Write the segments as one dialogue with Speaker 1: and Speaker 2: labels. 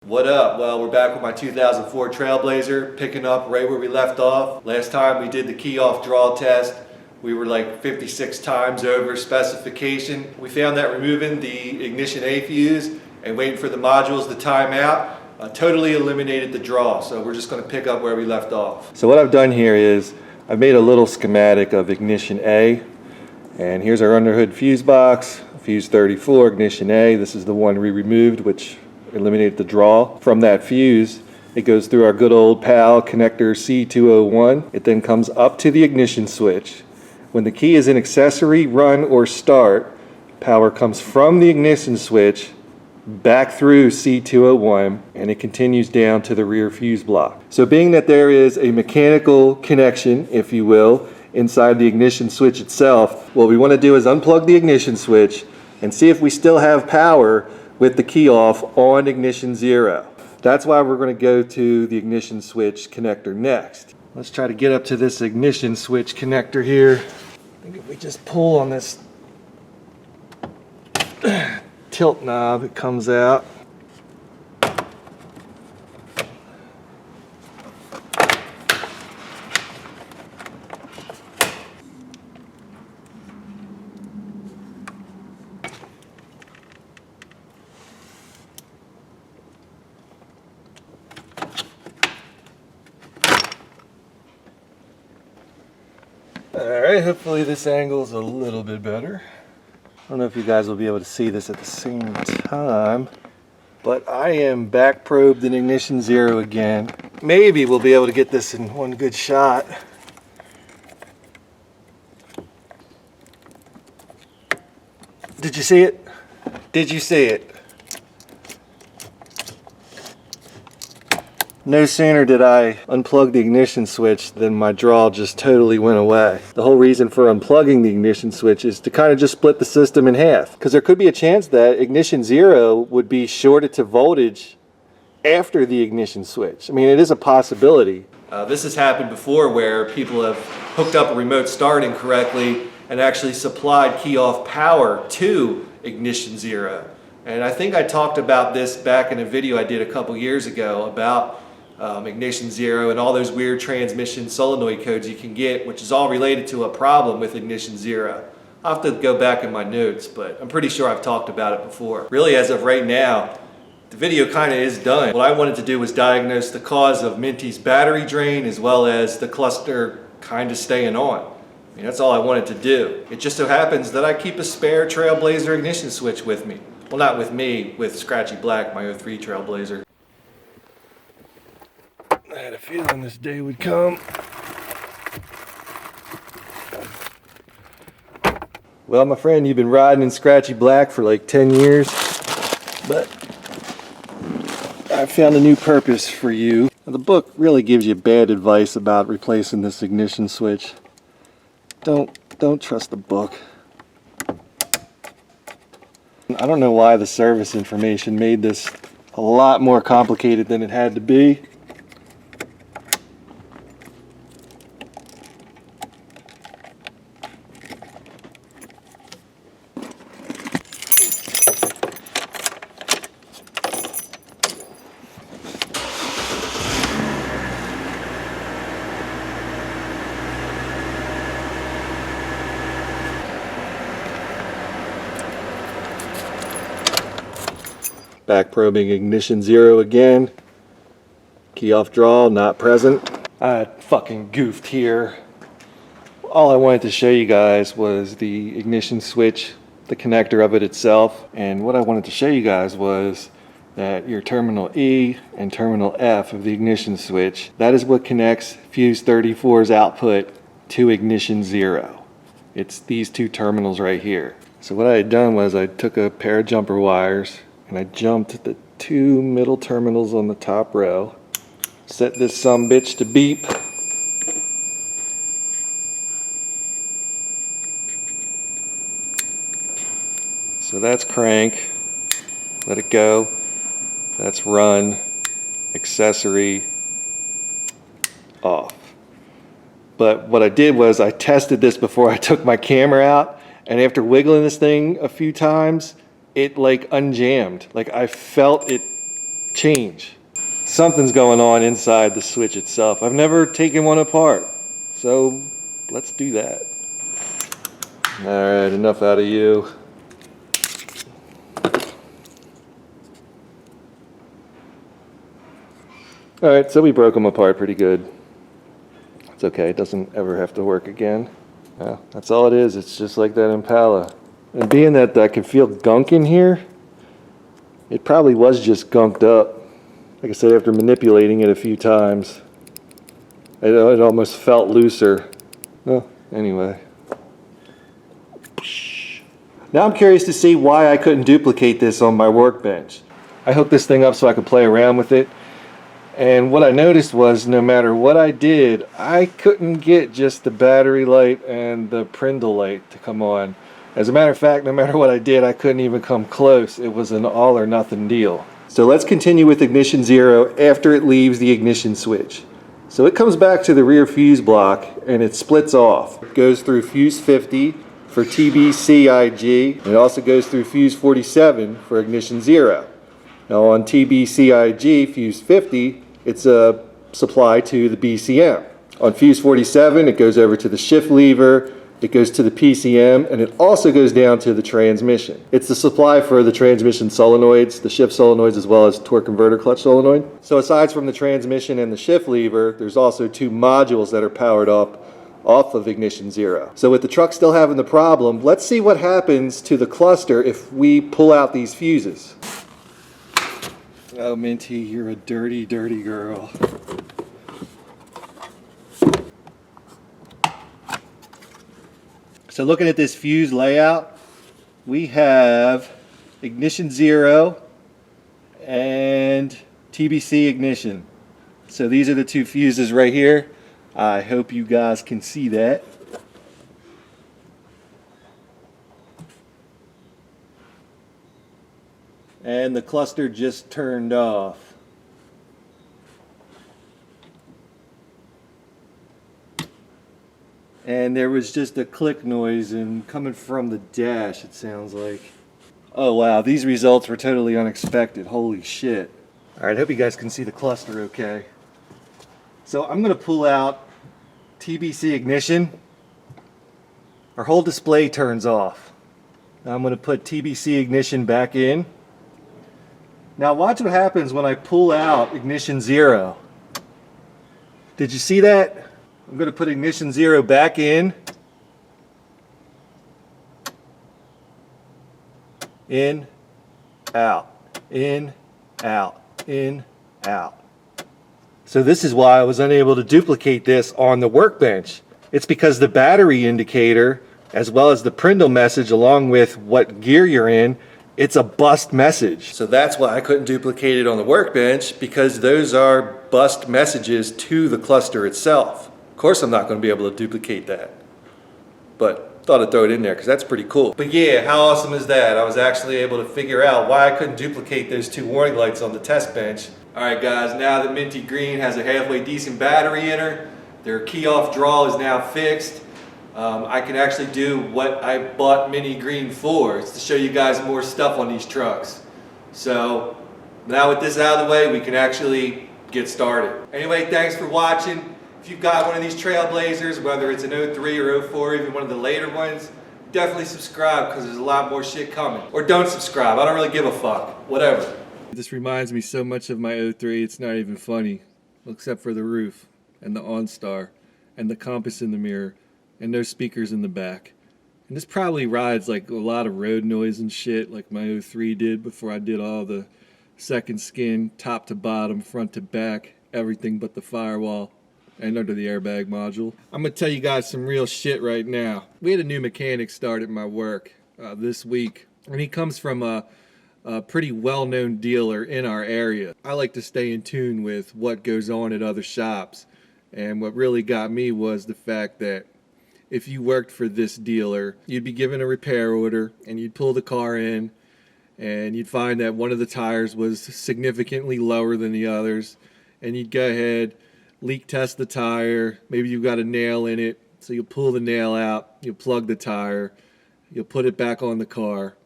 Speaker 1: What up? Well, we're back with my 2004 Trailblazer, picking up right where we left off. Last time we did the key off draw test, we were like 56 times over specification. We found that removing the ignition A fuse and waiting for the modules to time out totally eliminated the draw. So we're just going to pick up where we left off. So what I've done here is I've made a little schematic of ignition A, and here's our underhood fuse box, fuse 34, ignition A. This is the one we removed, which eliminated the draw. From that fuse, it goes through our good old pal connector C201. It then comes up to the ignition switch. When the key is in accessory, run, or start, power comes from the ignition switch back through C201, and it continues down to the rear fuse block. So being that there is a mechanical connection, if you will, inside the ignition switch itself, what we want to do is unplug the ignition switch and see if we still have power with the key off on ignition 0. That's why we're going to go to the ignition switch connector next. Let's try to get up to this ignition switch connector here. I think if we just pull on this tilt knob, it comes out. Alright, hopefully this angle is a little bit better. I don't know if you guys will be able to see this at the same time, but I am back probed in ignition 0 again. Maybe we'll be able to get this in one good shot. Did you see it? Did you see it? No sooner did I unplug the ignition switch than my draw just totally went away. The whole reason for unplugging the ignition switch is to kind of just split the system in half, because there could be a chance that ignition 0 would be shorted to voltage after the ignition switch. I mean, it is a possibility. This has happened before where people have hooked up a remote start incorrectly and actually supplied key off power to ignition 0. And I think I talked about this back in a video I did a couple years ago about ignition 0 and all those weird transmission solenoid codes you can get, which is all related to a problem with ignition 0. I'll have to go back in my notes, but I'm pretty sure I've talked about it before. Really, as of right now, the video kind of is done. What I wanted to do was diagnose the cause of Minty's battery drain as well as the cluster kind of staying on. I mean, that's all I wanted to do. It just so happens that I keep a spare Trailblazer ignition switch with me. Well, not with me, with Scratchy Black, my 03 Trailblazer. I had a feeling this day would come. Well, my friend, you've been riding in Scratchy Black for like 10 years, but I found a new purpose for you. Now, the book really gives you bad advice about replacing this ignition switch. Don't trust the book. I don't know why the service information made this a lot more complicated than it had to be. Back probing ignition 0 again. Key off draw, not present. I fucking goofed here. All I wanted to show you guys was the ignition switch, the connector of it itself. And what I wanted to show you guys was that your terminal E and terminal F of the ignition switch, that is what connects fuse 34's output to ignition 0. It's these two terminals right here. So what I had done was I took a pair of jumper wires and I jumped the two middle terminals on the top row, set this sumbitch to beep, so that's crank, let it go, that's run, accessory, off. But what I did was I tested this before I took my camera out, and after wiggling this thing a few times, it like unjammed. Like I felt it change. Something's going on inside the switch itself. I've never taken one apart, so let's do that. All right, enough out of you. All right, so we broke them apart pretty good. It's okay, it doesn't ever have to work again. That's all it is, it's just like that Impala. And being that I can feel gunk in here, it probably was just gunked up. Like I said, after manipulating it a few times, it almost felt looser. Well, anyway. Now I'm curious to see why I couldn't duplicate this on my workbench. I hooked this thing up so I could play around with it. And what I noticed was no matter what I did, I couldn't get just the battery light and the prindle light to come on. As a matter of fact, no matter what I did, I couldn't even come close. It was an all or nothing deal. So let's continue with ignition 0 after it leaves the ignition switch. So it comes back to the rear fuse block and it splits off. It goes through fuse 50 for TBCIG. It also goes through fuse 47 for ignition 0. Now on TBCIG fuse 50, it's a supply to the BCM. On fuse 47, it goes over to the shift lever, it goes to the PCM, and it also goes down to the transmission. It's the supply for the transmission solenoids, the shift solenoids, as well as torque converter clutch solenoid. So aside from the transmission and the shift lever, there's also 2 modules that are powered up off of ignition 0. So with the truck still having the problem, let's see what happens to the cluster if we pull out these fuses. Oh, Minty, you're a dirty, dirty girl. So looking at this fuse layout, we have ignition 0 and TBC ignition. So these are the 2 fuses right here. I hope you guys can see that. And the cluster just turned off. And there was just a click noise and coming from the dash, it sounds like. Oh wow, these results were totally unexpected. Holy shit. Alright, hope you guys can see the cluster okay. So I'm going to pull out TBC ignition. Our whole display turns off. Now I'm going to put TBC ignition back in. Now watch what happens when I pull out ignition 0. Did you see that? I'm going to put ignition 0 back in, out, in, out, in, out. So this is why I was unable to duplicate this on the workbench. It's because the battery indicator, as well as the prindle message along with what gear you're in, it's a bust message. So that's why I couldn't duplicate it on the workbench, because those are bust messages to the cluster itself. Of course I'm not going to be able to duplicate that, but thought I'd throw it in there because that's pretty cool. But yeah, how awesome is that? I was actually able to figure out why I couldn't duplicate those 2 warning lights on the test bench. Alright guys, now that Minty Green has a halfway decent battery in her, their key off draw is now fixed. I can actually do what I bought Minty Green for. It's to show you guys more stuff on these trucks. So now with this out of the way, we can actually get started. Anyway, thanks for watching. If you've got one of these Trailblazers, whether it's an 03 or 04, even one of the later ones, definitely subscribe because there's a lot more shit coming. Or don't subscribe, I don't really give a fuck. Whatever. This reminds me so much of my 03, it's not even funny. Except for the roof, and the OnStar, and the compass in the mirror, and no speakers in the back. And this probably rides like a lot of road noise and shit like my 03 did before I did all the second skin, top to bottom, front to back, everything but the firewall and under the airbag module. I'm gonna tell you guys some real shit right now. We had a new mechanic start at my work this week, and he comes from a pretty well-known dealer in our area. I like to stay in tune with what goes on at other shops, and what really got me was the fact that if you worked for this dealer, you'd be given a repair order and you'd pull the car in and you'd find that one of the tires was significantly lower than the others, and you'd go ahead, leak test the tire, maybe you've got a nail in it, so you'll pull the nail out, you'll plug the tire, you'll put it back on the car,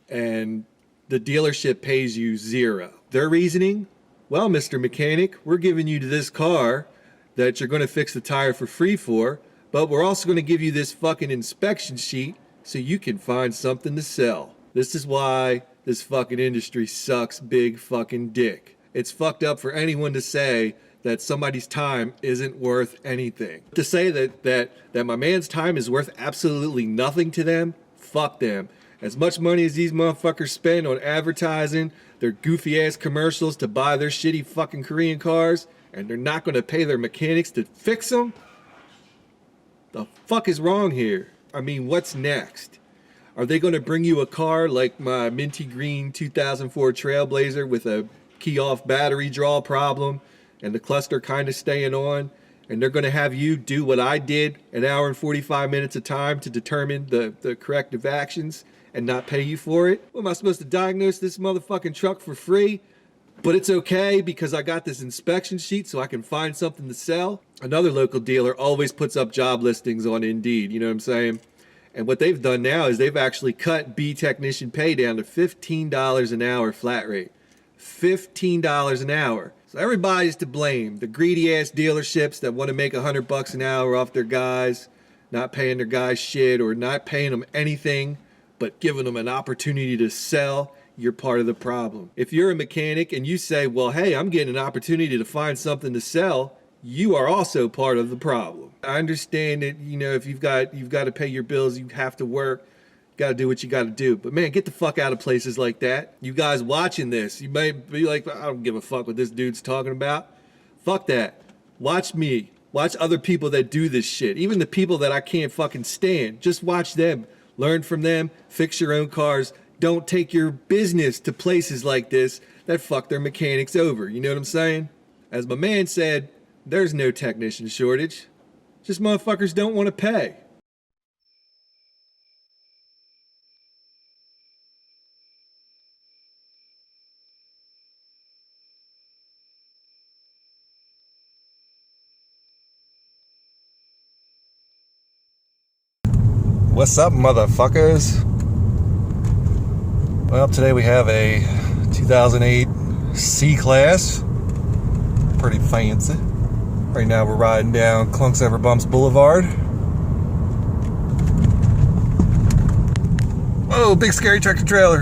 Speaker 1: and the dealership pays you $0. Their reasoning well, Mr. Mechanic, we're giving you this car that you're going to fix the tire for free for, but we're also going to give you this fucking inspection sheet so you can find something to sell. This is why this fucking industry sucks big fucking dick. It's fucked up for anyone to say that somebody's time isn't worth anything. To say that my man's time is worth absolutely nothing to them, fuck them. As much money as these motherfuckers spend on advertising their goofy ass commercials to buy their shitty fucking Korean cars, and they're not gonna pay their mechanics to fix them? The fuck is wrong here? I mean, what's next? Are they gonna bring you a car like my Minty Green 2004 Trailblazer with a key off battery draw problem and the cluster kind of staying on, and they're gonna have you do what I did, an hour and 45 minutes of time to determine the corrective actions and not pay you for it? What, am I supposed to diagnose this motherfucking truck for free? But it's okay because I got this inspection sheet so I can find something to sell? Another local dealer always puts up job listings on Indeed, you know what I'm saying? And what they've done now is they've actually cut B technician pay down to $15 an hour flat rate. $15 an hour. So everybody's to blame. The greedy ass dealerships that want to make $100 an hour off their guys, not paying their guys shit or not paying them anything, but giving them an opportunity to sell. You're part of the problem. If you're a mechanic and you say, well, hey, I'm getting an opportunity to find something to sell, you are also part of the problem. I understand that, you know, if you've got to pay your bills, you have to work, you got to do what you got to do. But man, get the fuck out of places like that. You guys watching this, you might be like, I don't give a fuck what this dude's talking about. Fuck that. Watch me. Watch other people that do this shit. Even the people that I can't fucking stand. Just watch them. Learn from them. Fix your own cars. Don't take your business to places like this that fuck their mechanics over. You know what I'm saying? As my man said, there's no technician shortage. Just motherfuckers don't want to pay. What's up, motherfuckers? Well, today we have a 2008 C-Class. Pretty fancy. Right now we're riding down Clunks Ever Bumps Boulevard. Whoa, big scary tractor trailer.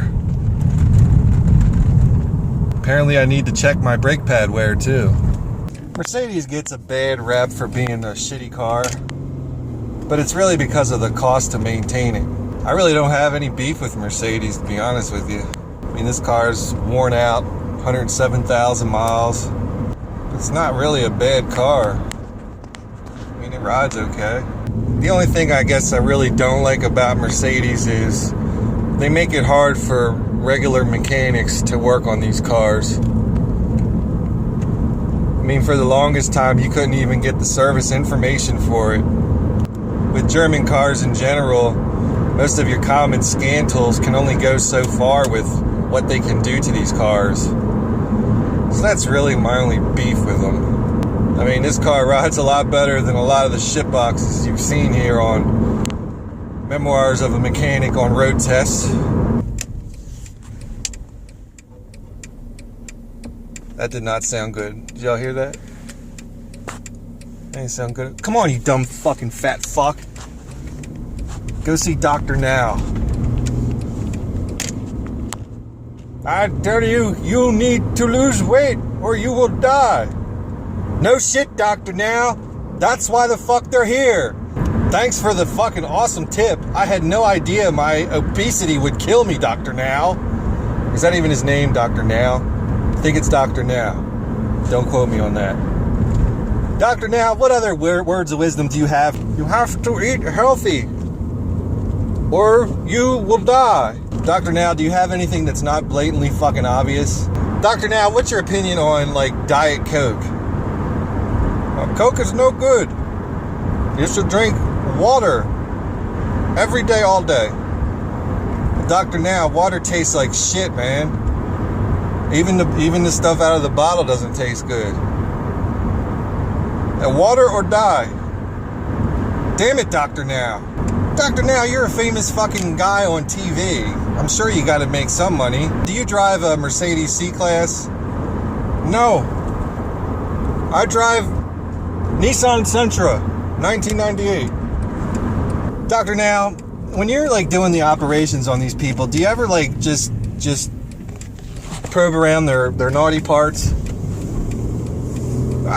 Speaker 1: Apparently I need to check my brake pad wear too. Mercedes gets a bad rep for being a shitty car, but it's really because of the cost to maintain it. I really don't have any beef with Mercedes, to be honest with you. I mean, this car's worn out, 107,000 miles. It's not really a bad car. I mean, it rides okay. The only thing I guess I really don't like about Mercedes is they make it hard for regular mechanics to work on these cars. I mean, for the longest time, you couldn't even get the service information for it. With German cars in general, most of your common scan tools can only go so far with what they can do to these cars. So that's really my only beef with them. I mean, this car rides a lot better than a lot of the shit boxes you've seen here on Memoirs of a Mechanic on Road Tests. That did not sound good. Did y'all hear that? That didn't sound good. Come on, you dumb fucking fat fuck. Go see Doctor Now. I tell you, you need to lose weight or you will die. No shit, Doctor Now. That's why the fuck they're here. Thanks for the fucking awesome tip. I had no idea my obesity would kill me, Doctor Now. Is that even his name, Doctor Now? I think it's Doctor Now. Don't quote me on that. Doctor Now, what other words of wisdom do you have? You have to eat healthy, or you will die. Dr. Now, do you have anything that's not blatantly fucking obvious? Dr. Now, what's your opinion on, like, Diet Coke? Coke is no good. You should drink water every day, all day. Dr. Now, water tastes like shit, man. Even the stuff out of the bottle doesn't taste good. Now, water or die. Damn it, Dr. Now. Dr. Now, you're a famous fucking guy on TV. I'm sure you gotta make some money. Do you drive a Mercedes C-Class?
Speaker 2: No. I drive Nissan Sentra, 1998. Doctor, now, when you're like doing the operations on these people, do you ever like just probe around their naughty parts?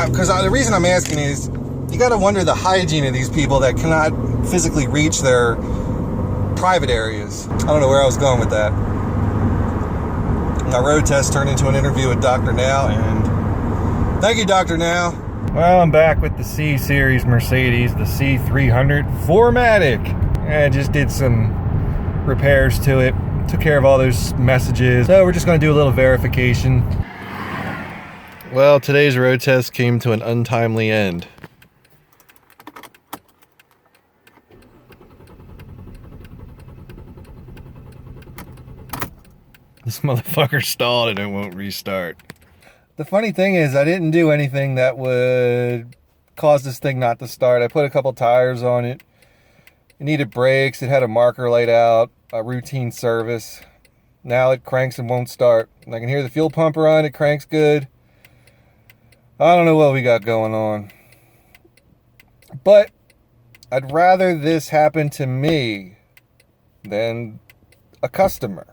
Speaker 2: Because the reason I'm asking is, you got to wonder the hygiene of these people that cannot physically reach their private areas. I don't know where I was going with that. My road test turned into an interview with Dr. Now, and thank you, Dr. Now. Well, I'm back with the C-Series Mercedes, the C300 4MATIC. I just did some repairs to it, took care of all those messages. So we're just going to do a little verification. Well, today's road test came to an untimely end. This motherfucker stalled and it won't restart. The funny thing is, I didn't do anything that would cause this thing not to start. I put a couple tires on it. It needed brakes. It had a marker laid out, a routine service. Now it cranks and won't start. I can hear the fuel pump run. It cranks good. I don't know what we got going on. But I'd rather this happen to me than a customer.